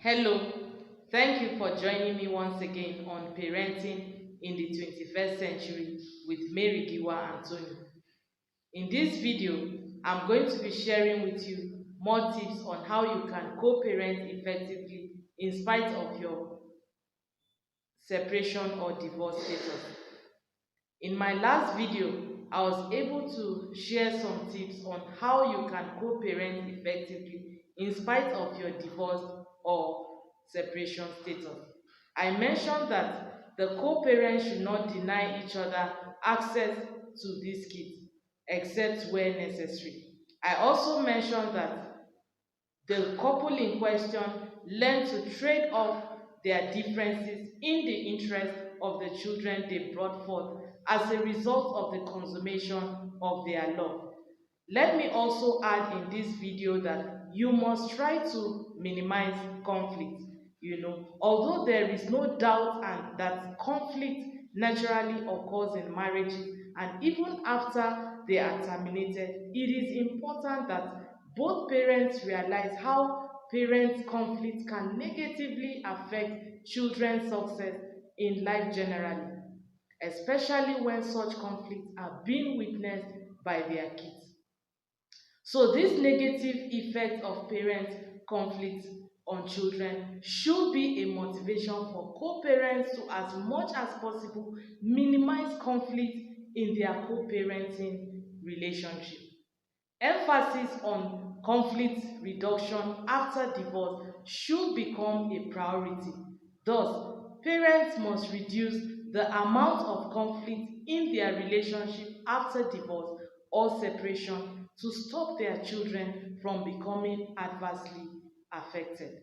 Hello, thank you for joining me once again on Parenting in the 21st Century with Mary Giwa-Anthony. In this video, I'm going to be sharing with you more tips on how you can co-parent effectively in spite of your separation or divorce status. In my last video, I was able to share some tips on how you can co-parent effectively in spite of your divorce or separation status. I mentioned that the co-parents should not deny each other access to these kids except where necessary. I also mentioned that the couple in question learn to trade off their differences in the interest of the children they brought forth as a result of the consummation of their love. Let me also add in this video that you must try to minimize conflict. Although there is no doubt and that conflict naturally occurs in marriages and even after they are terminated, it is important that both parents realize how parent conflict can negatively affect children's success in life generally, especially when such conflicts are being witnessed by their kids. So this negative effect of parent conflict on children should be a motivation for co-parents to, as much as possible, minimize conflict in their co-parenting relationship. Emphasis on conflict reduction after divorce should become a priority. Thus, parents must reduce the amount of conflict in their relationship after divorce or separation to stop their children from becoming adversely affected.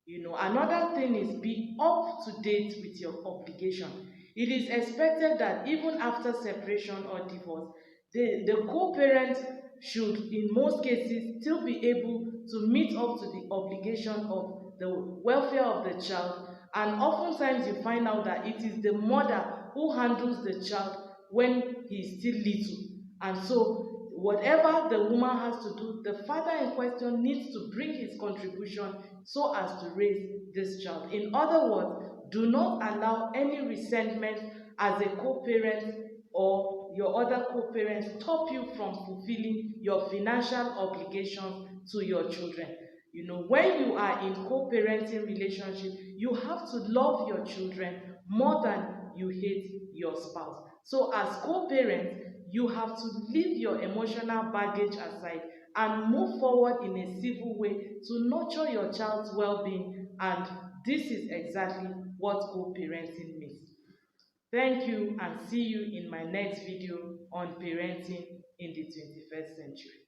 Another thing is be up to date with your obligation. It is expected that even after separation or divorce, the co-parent should, in most cases, still be able to meet up to the obligation of the welfare of the child. And oftentimes you find out that it is the mother who handles the child when he is still little. And so whatever the woman has to do, the father in question needs to bring his contribution so as to raise this child. In other words, do not allow any resentment as a co-parent or your other co-parents stop you from fulfilling your financial obligations to your children. When you are in co-parenting relationship, you have to love your children more than you hate your spouse. So as co-parents, you have to leave your emotional baggage aside and move forward in a civil way to nurture your child's well-being, and this is exactly what co-parenting means. Thank you and see you in my next video on parenting in the 21st century.